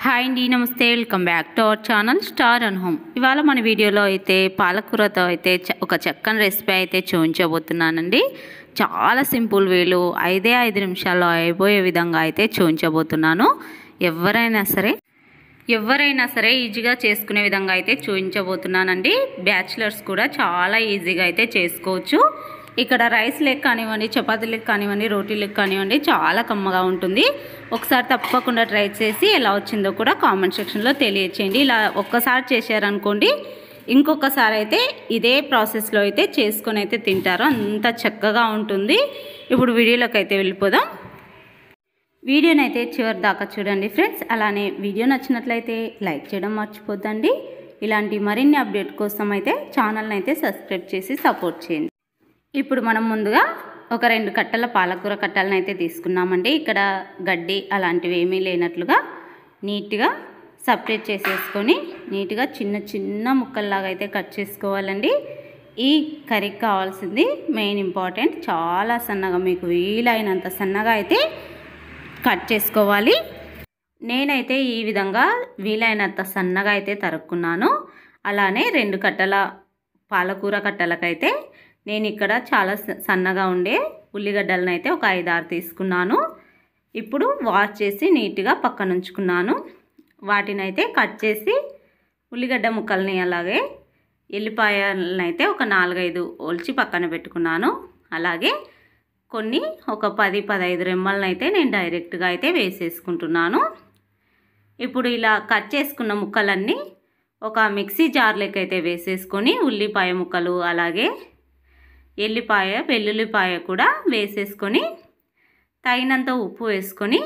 Hi అండి, నమస్తే. Welcome back to our channel star and home. ఇవాళ మన వీడియోలో అయితే పాలకూరతో అయితే ఒక చక్కని రెసిపీ అయితే చూపించబోతున్నానండి. చాలా సింపుల్ వేలో 5 నిమిషాల్లో అయిపోయే విధంగా అయితే చూపించబోతున్నాను. ఎవరైనా సరే ఈజీగా చేసుకునే విధంగా అయితే చూపించబోతున్నానండి. బ్యాచిలర్స్ కూడా చాలా ఈజీగా అయితే చేసుకోవచ్చు. ఇక్కడ రైస్ లెక్క కానివ్వండి, చపాతీ లెక్క కానివ్వండి, రోటీ లెక్క కానివ్వండి, చాలా కమ్మగా ఉంటుంది. ఒకసారి తప్పకుండా ట్రై చేసి ఎలా వచ్చిందో కూడా కామెంట్ సెక్షన్లో తెలియచేయండి. ఇలా ఒక్కసారి చేశారనుకోండి, ఇంకొకసారి అయితే ఇదే ప్రాసెస్లో అయితే చేసుకొని అయితే తింటారు. అంత చక్కగా ఉంటుంది. ఇప్పుడు వీడియోలోకి అయితే వెళ్ళిపోదాం. వీడియోని అయితే చివరి దాకా చూడండి ఫ్రెండ్స్. అలానే వీడియో నచ్చినట్లయితే లైక్ చేయడం మర్చిపోద్దండి. ఇలాంటి మరిన్ని అప్డేట్ కోసం అయితే ఛానల్ని అయితే సబ్స్క్రైబ్ చేసి సపోర్ట్ చేయండి. ఇప్పుడు మనం ముందుగా ఒక 2 కట్టల పాలకూర కట్టలను అయితే తీసుకున్నామండి. ఇక్కడ గడ్డి అలాంటివి ఏమీ లేనట్లుగా నీట్గా సపరేట్ చేసేసుకొని నీట్గా చిన్న చిన్న ముక్కల్లాగా అయితే కట్ చేసుకోవాలండి. ఈ కర్రీకి కావాల్సింది మెయిన్ ఇంపార్టెంట్, చాలా సన్నగా, మీకు వీలైనంత సన్నగా అయితే కట్ చేసుకోవాలి. నేనైతే ఈ విధంగా వీలైనంత సన్నగా అయితే తరుక్కున్నాను. అలానే 2 కట్టల పాలకూర కట్టలకైతే నేను ఇక్కడ చాలా సన్నగా ఉండే ఉల్లిగడ్డలను అయితే ఒక 5-6 తీసుకున్నాను. ఇప్పుడు వాష్ చేసి నీట్గా పక్కన ఉంచుకున్నాను. వాటిని అయితే కట్ చేసి ఉల్లిగడ్డ ముక్కల్ని అలాగే ఎల్లిపాయలను అయితే ఒక 4-5 ఒలిచి పక్కన పెట్టుకున్నాను. అలాగే కొన్ని ఒక 10-15 రెమ్మలను అయితే నేను డైరెక్ట్గా అయితే వేసేసుకుంటున్నాను. ఇప్పుడు ఇలా కట్ చేసుకున్న ముక్కలన్నీ ఒక మిక్సీ జార్లోకి అయితే వేసేసుకొని ఉల్లిపాయ ముక్కలు అలాగే ఎల్లిపాయ వెల్లుల్లిపాయ కూడా వేసేసుకొని తగినంత ఉప్పు వేసుకొని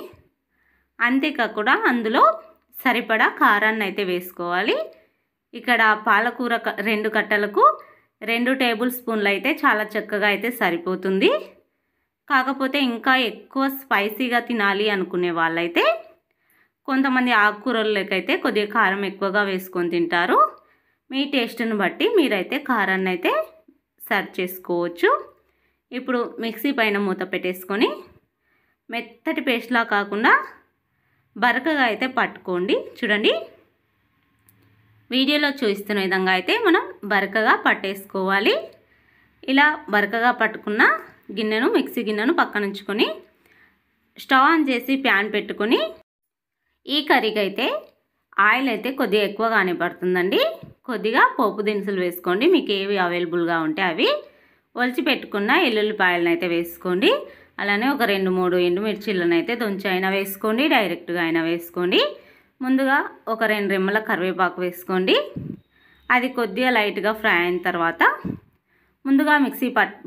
అంతేకాకుండా అందులో సరిపడా కారాన్ని అయితే వేసుకోవాలి. ఇక్కడ పాలకూర 2 కట్టలకు 2 టేబుల్ స్పూన్లు అయితే చాలా చక్కగా అయితే సరిపోతుంది. కాకపోతే ఇంకా ఎక్కువ స్పైసీగా తినాలి అనుకునే వాళ్ళైతే కొంతమంది ఆకుకూరలకైతే కొద్దిగా కారం ఎక్కువగా వేసుకొని తింటారు. మీ టేస్ట్ని బట్టి మీరైతే కారాన్ని అయితే సర్వ్ చేసుకోవచ్చు. ఇప్పుడు మిక్సీ పైన మూత పెట్టేసుకొని మెత్తటి పేస్ట్లా కాకుండా బరకగా అయితే పట్టుకోండి. చూడండి, వీడియోలో చూపిస్తున్న విధంగా అయితే మనం బరకగా పట్టేసుకోవాలి. ఇలా బరకగా పట్టుకున్న గిన్నెను, మిక్సీ గిన్నెను పక్కన ఉంచుకొని స్టవ్ ఆన్ చేసి ప్యాన్ పెట్టుకొని ఈ కర్రీకి అయితే ఆయిల్ అయితే కొద్దిగా ఎక్కువగానే పడుతుందండి. కొద్దిగా పోపు దినుసులు వేసుకోండి. మీకు ఏవి అవైలబుల్గా ఉంటే అవి ఒలిచి పెట్టుకున్న ఎల్లుల్లిపాయలను అయితే వేసుకోండి. అలానే ఒక 2-3 ఎండుమిర్చీలను అయితే దంచి అయినా వేసుకోండి, డైరెక్ట్గా అయినా వేసుకోండి. ముందుగా ఒక 2 రెమ్మల కరివేపాకు వేసుకోండి. అది కొద్దిగా లైట్గా ఫ్రై అయిన తర్వాత ముందుగా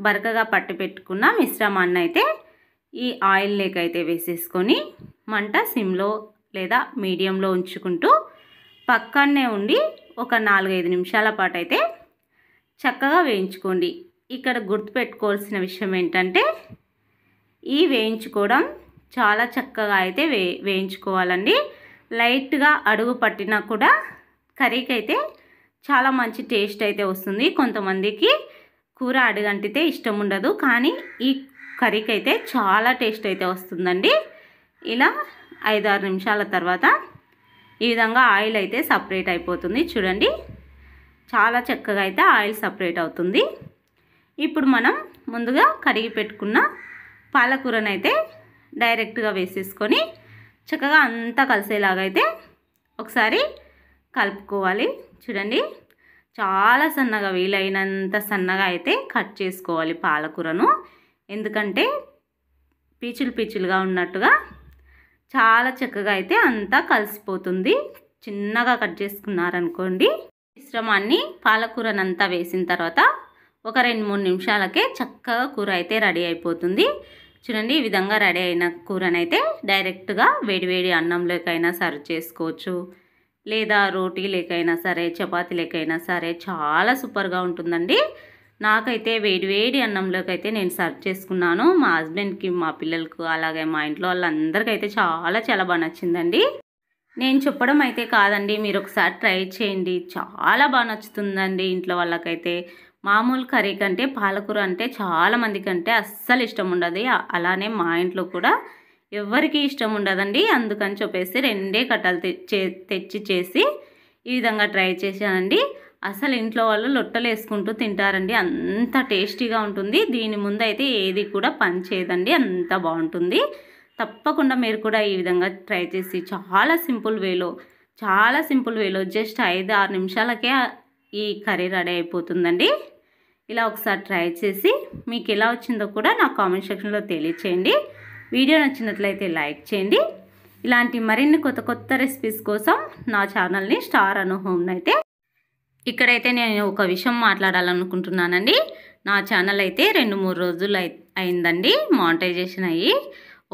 బరకగా పట్టి పెట్టుకున్న మిశ్రమాన్ని అయితే ఈ ఆయిల్ లేకైతే వేసేసుకొని మంట సిమ్లో లేదా మీడియంలో ఉంచుకుంటూ పక్కనే ఉండి ఒక 4-5 నిమిషాల పాటు అయితే చక్కగా వేయించుకోండి. ఇక్కడ గుర్తుపెట్టుకోవాల్సిన విషయం ఏంటంటే ఈ వేయించుకోవడం చాలా చక్కగా అయితే వేయించుకోవాలండి. లైట్గా అడుగు పట్టినా కూడా కర్రీకి అయితే చాలా మంచి టేస్ట్ అయితే వస్తుంది. కొంతమందికి కూర అడుగంటితే ఇష్టం ఉండదు, కానీ ఈ కర్రీకి అయితే చాలా టేస్ట్ అయితే వస్తుందండి. ఇలా 5-6 నిమిషాల తర్వాత ఈ విధంగా ఆయిల్ అయితే సపరేట్ అయిపోతుంది. చూడండి, చాలా చక్కగా అయితే ఆయిల్ సపరేట్ అవుతుంది. ఇప్పుడు మనం ముందుగా కడిగి పెట్టుకున్న పాలకూరను అయితే డైరెక్ట్గా వేసేసుకొని చక్కగా అంతా కలిసేలాగా అయితే ఒకసారి కలుపుకోవాలి. చూడండి, చాలా సన్నగా, వీలైనంత సన్నగా అయితే కట్ చేసుకోవాలి పాలకూరను. ఎందుకంటే పీచులుగా ఉన్నట్టుగా చాలా చక్కగా అయితే అంతా కలిసిపోతుంది. చిన్నగా కట్ చేసుకున్నారనుకోండి. మిశ్రమాన్ని పాలకూరనంతా వేసిన తర్వాత ఒక 2-3 నిమిషాలకే చక్కగా కూర అయితే రెడీ అయిపోతుంది. చూడండి, ఈ విధంగా రెడీ అయిన కూరనైతే డైరెక్ట్గా వేడివేడి అన్నంలోకైనా సర్వ్ చేసుకోవచ్చు, లేదా రోటీ లేకైనా సరే, చపాతీ లేకైనా సరే చాలా సూపర్గా ఉంటుందండి. నాకైతే వేడివేడి అన్నంలోకి అయితే నేను సర్వ్ చేసుకున్నాను. మా హస్బెండ్కి, మా పిల్లలకు, అలాగే మా ఇంట్లో వాళ్ళందరికైతే చాలా బాగా నచ్చిందండి. నేను చెప్పడం అయితే కాదండి, మీరు ఒకసారి ట్రై చేయండి. చాలా బాగా నచ్చుతుందండి ఇంట్లో వాళ్ళకైతే. మామూలు కర్రీ కంటే పాలకూర అంటే చాలా మందికి అంటే అస్సలు ఇష్టం ఉండదు. అలానే మా ఇంట్లో కూడా ఎవరికి ఇష్టం ఉండదండి. అందుకని చెప్పేసి 2 కట్టలు తెచ్చి చేసి ఈ విధంగా ట్రై చేశానండి. అసలు ఇంట్లో వాళ్ళు లొట్టలు వేసుకుంటూ తింటారండి, అంత టేస్టీగా ఉంటుంది. దీని ముందు అయితే ఏది కూడా పని చేయదండి, అంత బాగుంటుంది. తప్పకుండా మీరు కూడా ఈ విధంగా ట్రై చేసి చాలా సింపుల్ వేలో జస్ట్ 5-6 నిమిషాలకే ఈ కర్రీ రెడీ అయిపోతుందండి. ఇలా ఒకసారి ట్రై చేసి మీకు ఎలా వచ్చిందో కూడా నా కామెంట్ సెక్షన్లో తెలియచేయండి. వీడియో నచ్చినట్లయితే లైక్ చేయండి. ఇలాంటి మరిన్ని కొత్త రెసిపీస్ కోసం నా ఛానల్ని స్టార్ అను హోమ్ని అయితే ఇక్కడైతే నేను ఒక విషయం మాట్లాడాలనుకుంటున్నానండి. నా ఛానల్ అయితే 2-3 రోజులు అయిందండి మానిటైజేషన్ అయ్యి.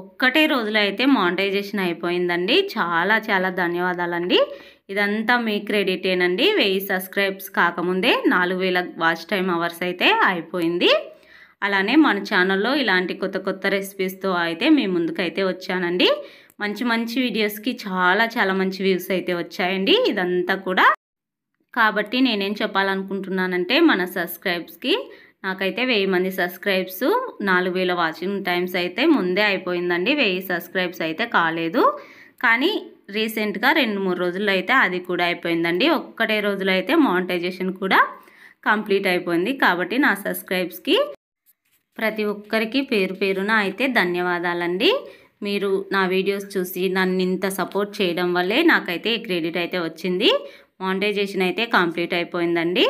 ఒక్కటే రోజులో అయితే మానిటైజేషన్ అయిపోయిందండి. చాలా ధన్యవాదాలండి. ఇదంతా మీ క్రెడిటేనండి. 1000 సబ్స్క్రైబ్స్ కాకముందే 4000 వాచ్ టైం అవర్స్ అయితే అయిపోయింది. అలానే మన ఛానల్లో ఇలాంటి కొత్త రెసిపీస్తో అయితే మీ ముందుకైతే వచ్చానండి. మంచి వీడియోస్కి చాలా మంచి వ్యూస్ అయితే వచ్చాయండి. ఇదంతా కూడా కాబట్టి నేనేం చెప్పాలనుకుంటున్నానంటే మన సబ్స్క్రైబ్స్కి నాకైతే 1000 మంది సబ్స్క్రైబ్స్ 4000 వాచింగ్ టైమ్స్ అయితే ముందే అయిపోయిందండి. 1000 సబ్స్క్రైబ్స్ అయితే కాలేదు, కానీ రీసెంట్గా 2-3 రోజుల్లో అయితే అది కూడా అయిపోయిందండి. ఒక్కటే రోజులో అయితే మానిటైజేషన్ కూడా కంప్లీట్ అయిపోయింది. కాబట్టి నా సబ్స్క్రైబ్స్కి ప్రతి ఒక్కరికి పేరున అయితే ధన్యవాదాలండి. మీరు నా వీడియోస్ చూసి నన్ను ఇంత సపోర్ట్ చేయడం వల్లే నాకైతే ఈ క్రెడిట్ అయితే వచ్చింది. మానిటైజేషన్ అయితే కంప్లీట్ అయిపోయిందండి.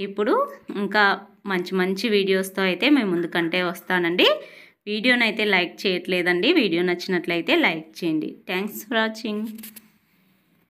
ఇప్పుడు ఇంకా మంచి వీడియోస్తో అయితే మేము ముందుకంటే వస్తానండి. వీడియోనైతే లైక్ చేయట్లేదండి. వీడియో నచ్చినట్లయితే లైక్ చేయండి. Thanks for watching.